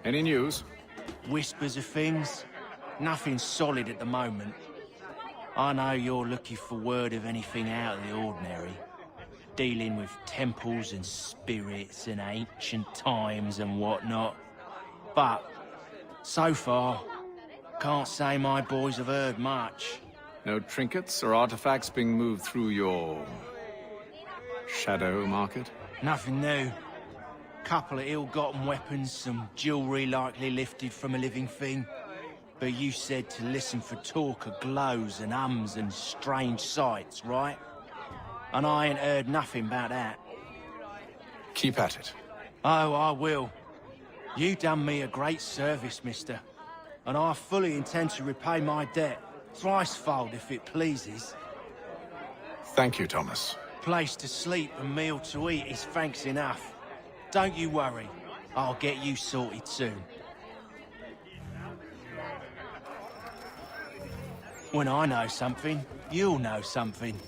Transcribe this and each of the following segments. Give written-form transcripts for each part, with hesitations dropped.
Any news? Whispers of things. Nothing solid at the moment. I know you're looking for word of anything out of the ordinary. Dealing with temples and spirits and ancient times and whatnot. But, so far, can't say my boys have heard much. No trinkets or artifacts being moved through your... shadow market? Nothing new. Couple of ill-gotten weapons, some jewelry likely lifted from a living thing. But you said to listen for talk of glows and ums and strange sights, right? And I ain't heard nothing about that. Keep at it. Oh, I will. You done me a great service, mister. And I fully intend to repay my debt. Thricefold, if it pleases. Thank you, Thomas. Place to sleep and meal to eat is thanks enough. Don't you worry. I'll get you sorted soon. When I know something, you'll know something.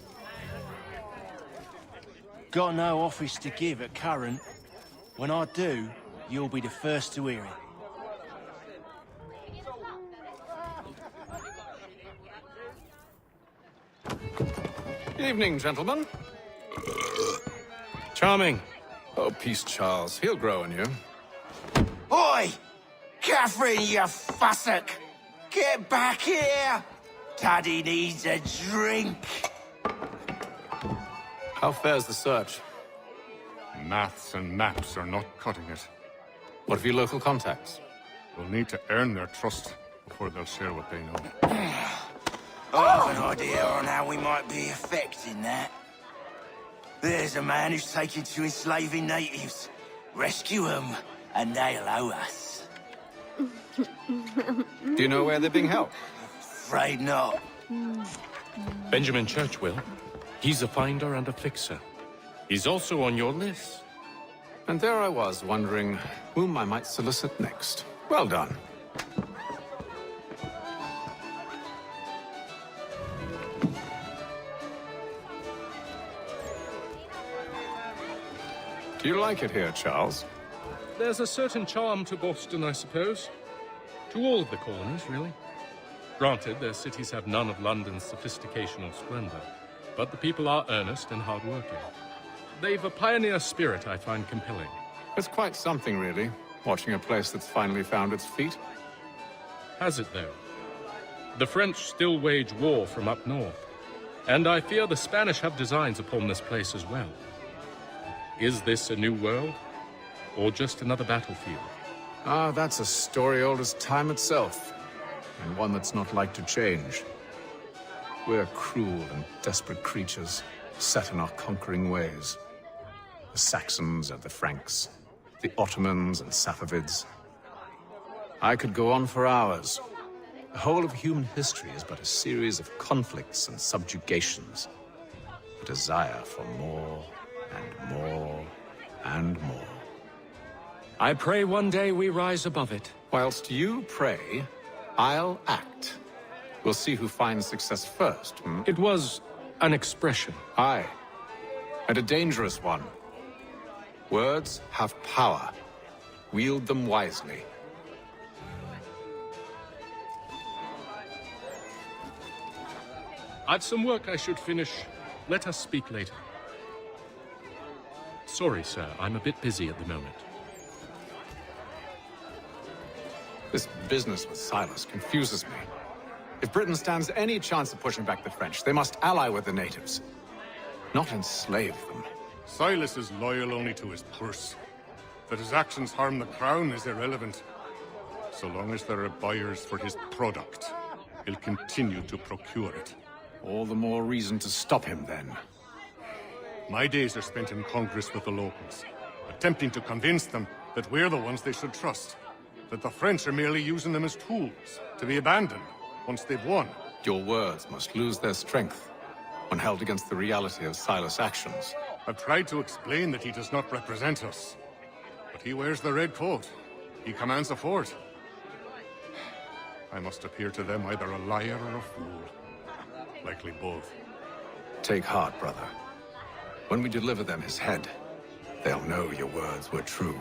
Got no office to give at current. When I do, you'll be the first to hear it. Evening, gentlemen. Charming. Oh, peace, Charles. He'll grow on you. Oi! Catherine, you fussock! Get back here! Daddy needs a drink. How fares the search? Maths and maps are not cutting it. What of your local contacts? We'll need to earn their trust before they'll share what they know. I have an idea on how we might be affecting that. There's a man who's taken to enslaving natives. Rescue them, and they'll owe us. Do you know where they're being held? Afraid not. Benjamin Churchwill. He's a finder and a fixer. He's also on your list. And there I was, wondering whom I might solicit next. Well done. Do you like it here, Charles? There's a certain charm to Boston, I suppose. To all of the colonies, really. Granted, their cities have none of London's sophistication or splendor, but the people are earnest and hardworking. They've a pioneer spirit I find compelling. It's quite something, really, watching a place that's finally found its feet. Has it, though? The French still wage war from up north, and I fear the Spanish have designs upon this place as well. Is this a new world, or just another battlefield? Ah, that's a story old as time itself, and one that's not like to change. We're cruel and desperate creatures, set in our conquering ways. The Saxons and the Franks, the Ottomans and Safavids. I could go on for hours. The whole of human history is but a series of conflicts and subjugations. A desire for more and more and more. I pray one day we rise above it. Whilst you pray, I'll act. We'll see who finds success first, hmm? It was an expression. Aye, and a dangerous one. Words have power. Wield them wisely. I've some work I should finish. Let us speak later. Sorry, sir. I'm a bit busy at the moment. This business with Silas confuses me. If Britain stands any chance of pushing back the French, they must ally with the natives, not enslave them. Silas is loyal only to his purse. That his actions harm the crown is irrelevant. So long as there are buyers for his product, he'll continue to procure it. All the more reason to stop him, then. My days are spent in Congress with the locals, attempting to convince them that we're the ones they should trust. That the French are merely using them as tools, to be abandoned once they've won. Your words must lose their strength when held against the reality of Silas' actions. I've tried to explain that he does not represent us. But he wears the red coat. He commands a fort. I must appear to them either a liar or a fool. Likely both. Take heart, brother. When we deliver them his head, they'll know your words were true.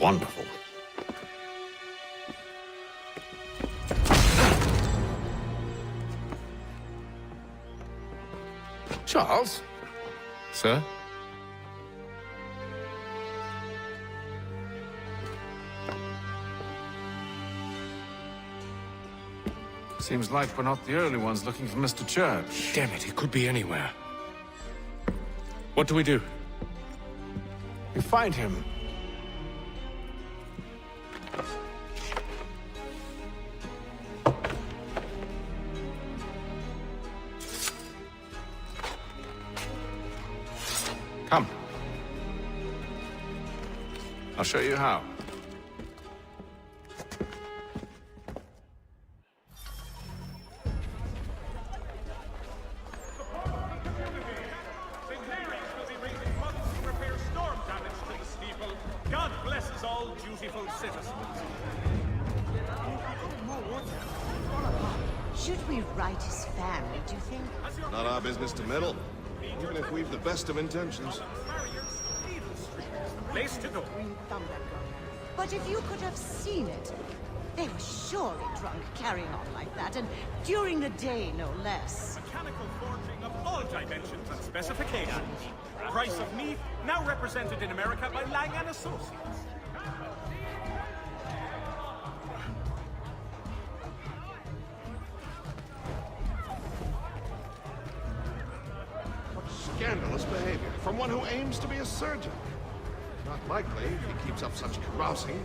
Wonderful. Charles? Sir? Seems like we're not the only ones looking for Mr. Church. Damn it, he could be anywhere. What do we do? We find him. Come. I'll show you how. God blesses all dutiful citizens. Should we write his family, do you think? Not our business to meddle, even if we've the best of intentions. Place to go. But if you could have seen it, they were surely drunk carrying on like that, and during the day, no less. Mechanical forging of all dimensions and specifications. Price of meat, now represented in America by Lang & Associates. What scandalous behavior from one who aims to be a surgeon. Not likely if he keeps up such carousing.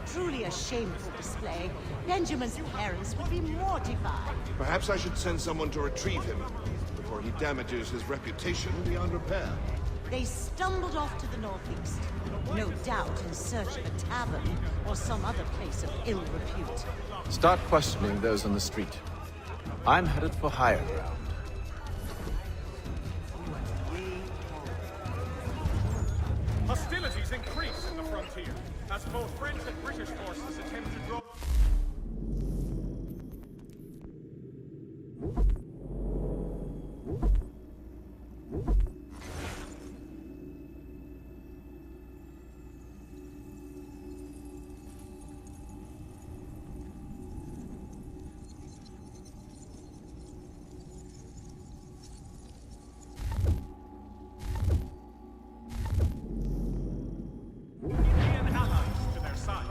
Truly a shameful display. Benjamin's parents would be mortified. Perhaps I should send someone to retrieve him before he damages his reputation beyond repair. They stumbled off to the northeast, no doubt in search of a tavern or some other place of ill repute. Start questioning those on the street. I'm headed for higher ground. Hostilities increase in the frontier, as both French and British forces attempt to draw... Indian allies to their side.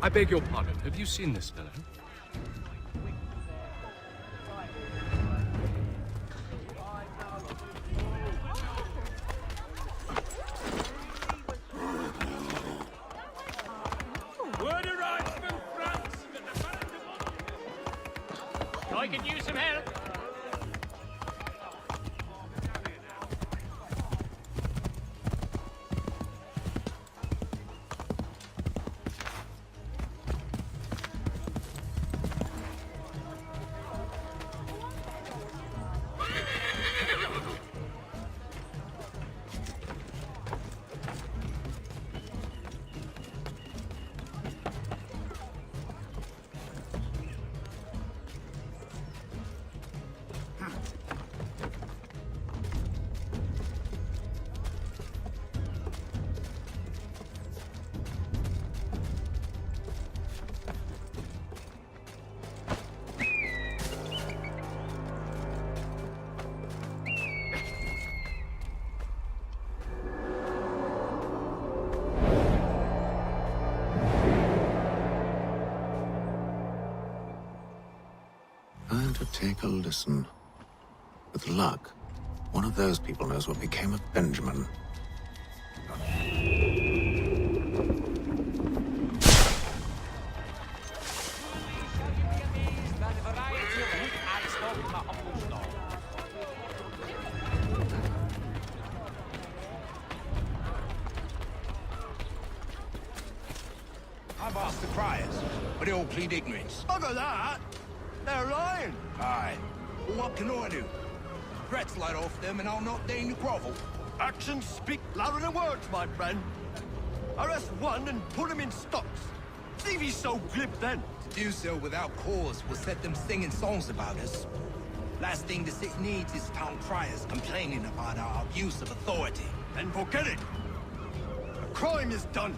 I beg your pardon. Have you seen this fellow? Word arrives from France that the I could use some help. And to take a listen. With luck, one of those people knows what became of Benjamin. I've asked the criers, but they all plead ignorance. Bugger that! They're lying! Aye. Well, what can I do? Threats light off them and I'll not deign to grovel. Actions speak louder than words, my friend. Arrest one and put him in stocks. Leave you so glib then. To do so without cause will set them singing songs about us. Last thing the city needs is town criers complaining about our abuse of authority. Then forget it. The crime is done.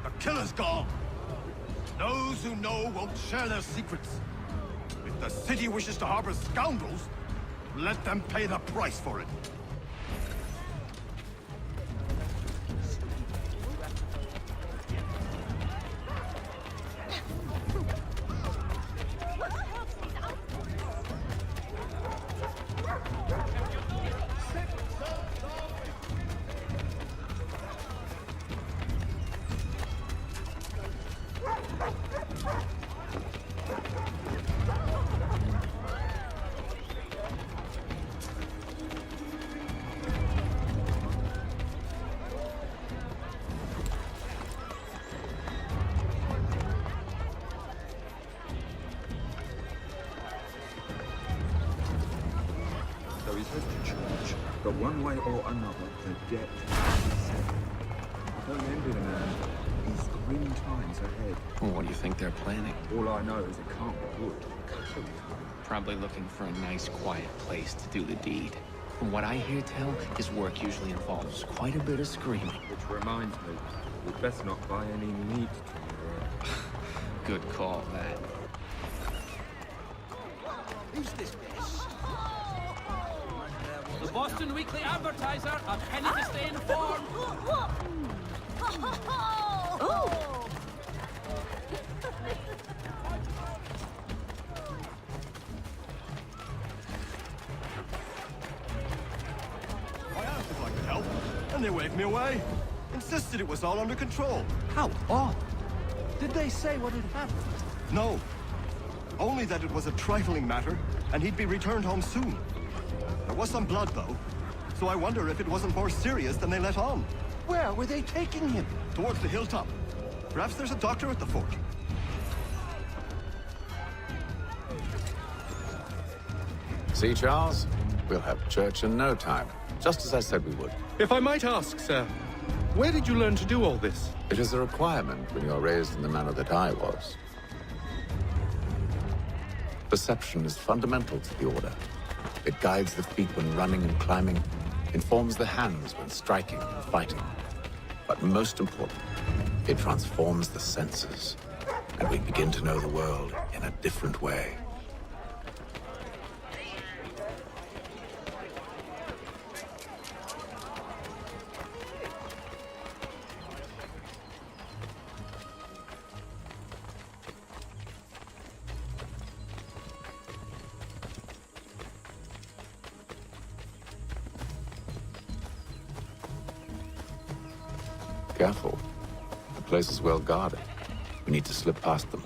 The killer's gone. Those who know won't share their secrets. If the city wishes to harbor scoundrels, let them pay the price for it. So he says to church, but one way or another, the debt is settled. Don't envy the man. He's grim times ahead. Well, what do you think they're planning? All I know is it can't be good. Probably looking for a nice, quiet place to do the deed. From what I hear tell, his work usually involves quite a bit of screaming. Which reminds me, we'd best not buy any meat tomorrow. Good call, that. Who's this bitch? The Boston Weekly Advertiser, a penny to stay informed. I asked if I could help, and they waved me away. Insisted it was all under control. How odd. Did they say what had happened? No. Only that it was a trifling matter, and he'd be returned home soon. There was some blood, though, so I wonder if it wasn't more serious than they let on. Where were they taking him? Towards the hilltop. Perhaps there's a doctor at the fort. See, Charles? We'll have church in no time, just as I said we would. If I might ask, sir, where did you learn to do all this? It is a requirement when you are raised in the manner that I was. Perception is fundamental to the Order. It guides the feet when running and climbing, informs the hands when striking and fighting. But most important, it transforms the senses, and we begin to know the world in a different way. Careful. The place is well guarded. We need to slip past them.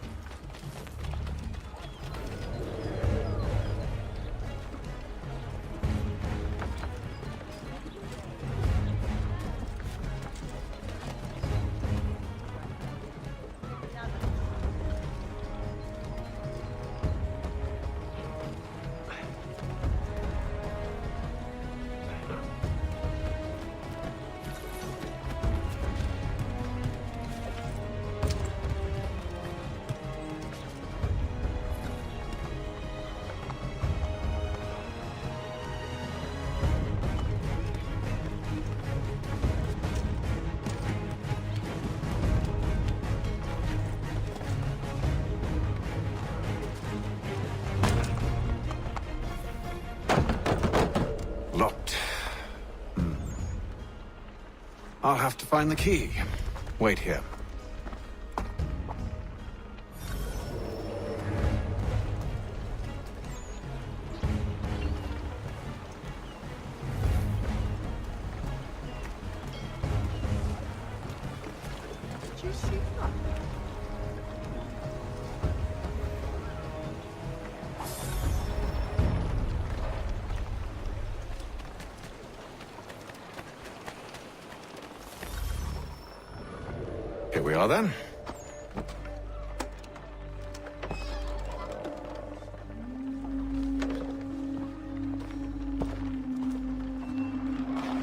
Locked. I'll have to find the key. Wait here. Did you see that? Here we are then.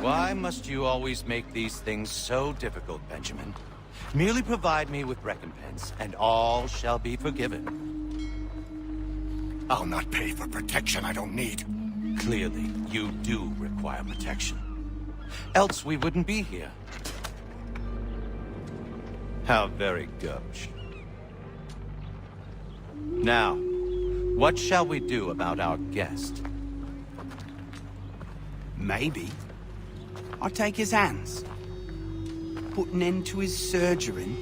Why must you always make these things so difficult, Benjamin? Merely provide me with recompense, and all shall be forgiven. I'll not pay for protection I don't need. Clearly, you do require protection. Else we wouldn't be here. How very gauche. Now, what shall we do about our guest? Maybe I'll take his hands. Put an end to his surgering.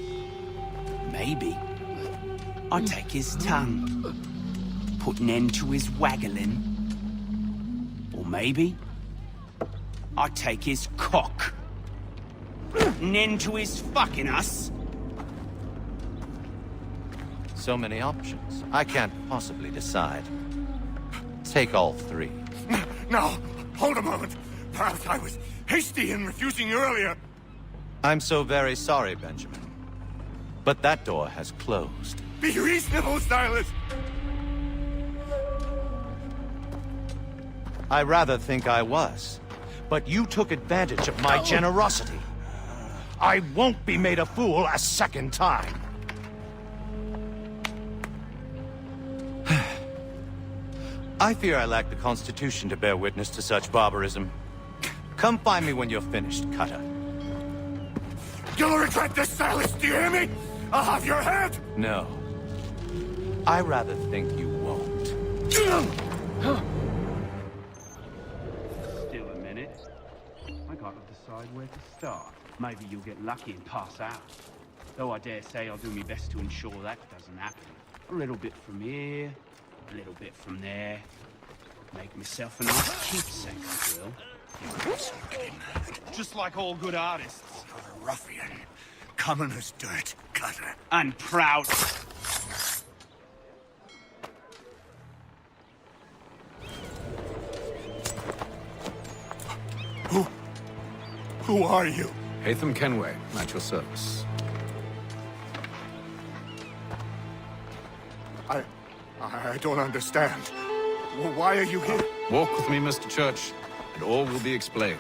Maybe I'll take his tongue. Put an end to his waggling. Or maybe I'll take his cock. Put an end to his fucking us. So many options. I can't possibly decide. Take all three. No, hold a moment. Perhaps I was hasty in refusing you earlier. I'm so very sorry, Benjamin. But that door has closed. Be reasonable, Silas! I rather think I was. But you took advantage of my generosity. I won't be made a fool a second time. I fear I lack the constitution to bear witness to such barbarism. Come find me when you're finished, Cutter. You'll regret this, Silas, do you hear me? I'll have your head! No. I rather think you won't. Still a minute. I gotta decide where to start. Maybe you'll get lucky and pass out. Though I dare say I'll do my best to ensure that doesn't happen. A little bit from here, a little bit from there. Make myself a nice keepsake, I will. You're absolutely mad. Just like all good artists. You're a ruffian. Common as dirt, Cutter. And proud. Who are you? Hatham Kenway, at your service. I don't understand. Why are you here? Walk with me, Mr. Church, and all will be explained.